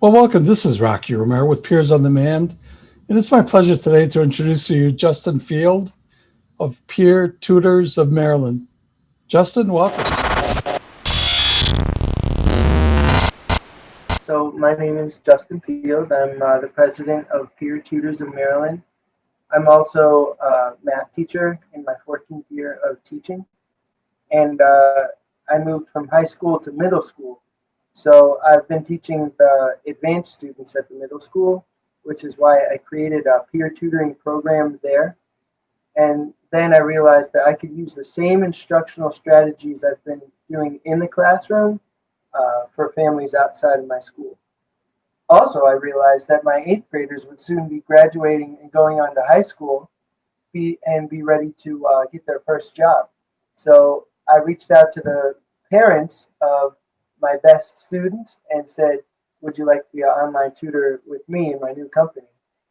Well, welcome. This is Rocky Romero with Peers on Demand. And it's my pleasure today to introduce to you Justin Field of Peer Tutors of Maryland. Justin, welcome. So my name is Justin Field. I'm the president of Peer Tutors of Maryland. I'm also a math teacher in my 14th year of teaching. And I moved from high school to middle school. So I've been teaching the advanced students at the middle school, which is why I created a peer tutoring program there. And then I realized that I could use the same instructional strategies I've been doing in the classroom for families outside of my school. Also, I realized that my eighth graders would soon be graduating and going on to high school be ready to get their first job. So I reached out to the parents of my best students and said, would you like to be an online tutor with me in my new company?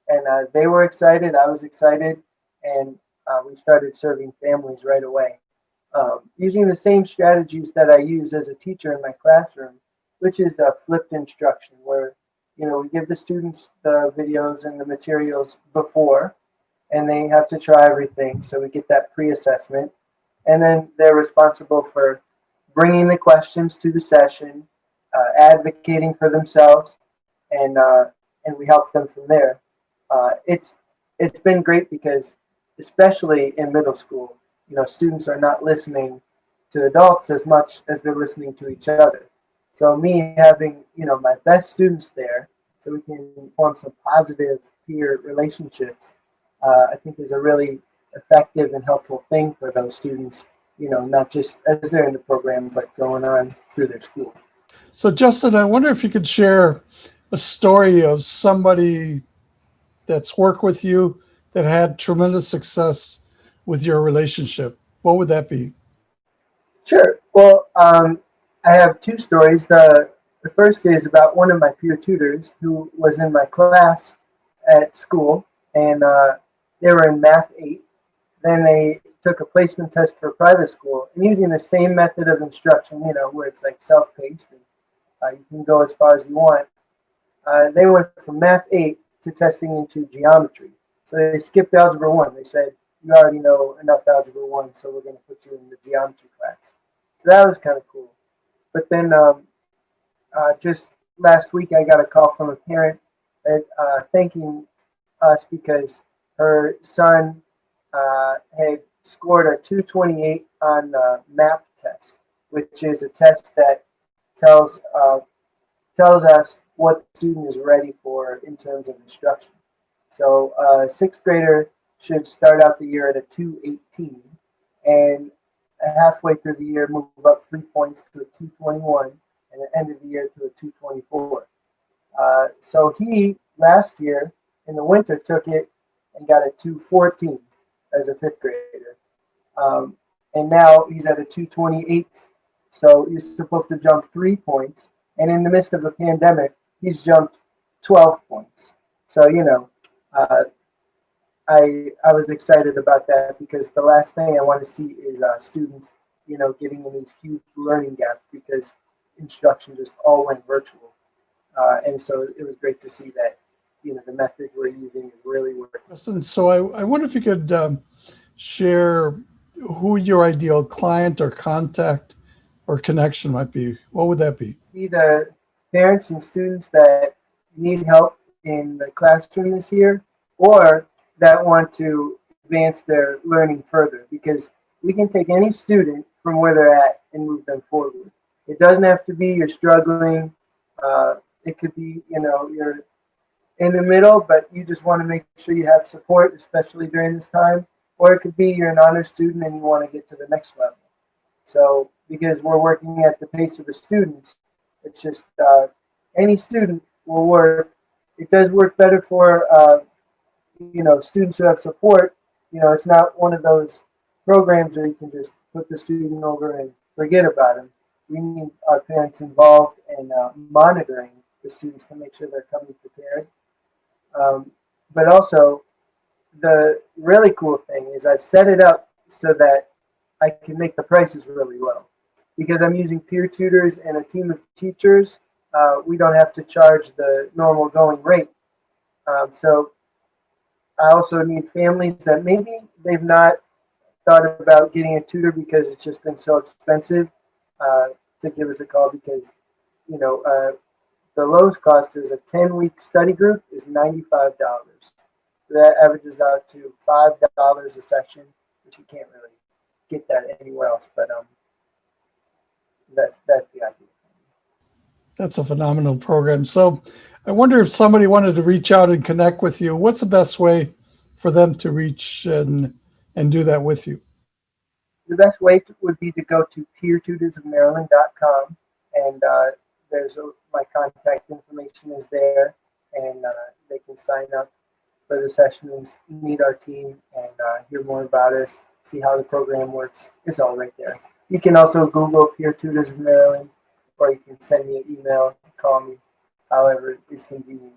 And they were excited, I was excited, and we started serving families right away. Using the same strategies that I use as a teacher in my classroom, which is flipped instruction, where we give the students the videos and the materials before, and they have to try everything. So we get that pre-assessment, and then they're responsible for bringing the questions to the session, advocating for themselves, and we help them from there. It's been great because, especially in middle school, students are not listening to adults as much as they're listening to each other. So me having my best students there, so we can form some positive peer relationships, I think is a really effective and helpful thing for those students. Not just as they're in the program, but going on through their school. So, Justin, I wonder if you could share a story of somebody that's worked with you that had tremendous success with your relationship. What would that be? Sure. Well, I have two stories. The first is about one of my peer tutors who was in my class at school, and they were in Math 8. Then they took a placement test for private school, and using the same method of instruction, where it's like self-paced, and you can go as far as you want. They went from Math 8 to testing into geometry. So they skipped Algebra 1. They said, you already know enough Algebra 1, so we're going to put you in the geometry class. So that was kind of cool. But then just last week, I got a call from a parent thanking us because her son had scored a 228 on the MAP test, which is a test that tells us what the student is ready for in terms of instruction. So a sixth grader should start out the year at a 218, and halfway through the year move up 3 points to a 221, and at the end of the year to a 224. So he last year in the winter took it and got a 214 as a fifth grader, and now he's at a 228. So he's supposed to jump 3 points, and in the midst of a pandemic, he's jumped 12 points. So uh, I was excited about that because the last thing I want to see is students, getting in these huge learning gaps because instruction just all went virtual. And so it was great to see that, the method we're using is really working. Justin, so I wonder if you could share who your ideal client or contact or connection might be. What would that be? See the parents and students that need help in the classroom this year, or that want to advance their learning further, because we can take any student from where they're at and move them forward. It doesn't have to be you're struggling. It could be, you're in the middle, but you just want to make sure you have support, especially during this time. Or it could be you're an honor student and you want to get to the next level. So because we're working at the pace of the students, it's just any student will work. It does work better for students who have support. It's not one of those programs where you can just put the student over and forget about him. We need our parents involved in monitoring the students to make sure they're coming prepared. But also, the really cool thing is I've set it up so that I can make the prices really low because I'm using peer tutors and a team of teachers. we don't have to charge the normal going rate. So I also need families that maybe they've not thought about getting a tutor because it's just been so expensive, uh, to give us a call because, you know, the lowest cost is a 10-week study group is $95. So that averages out to $5 a session, which you can't really get that anywhere else. But that's the idea. That's a phenomenal program. So I wonder if somebody wanted to reach out and connect with you, what's the best way for them to reach and do that with you? The best way would be to go to peertutorsofmaryland.com, and my contact information is there, and they can sign up for the session and meet our team and hear more about us, see how the program works. It's all right there. You can also Google Peer Tutors of Maryland, or you can send me an email, call me, however is convenient.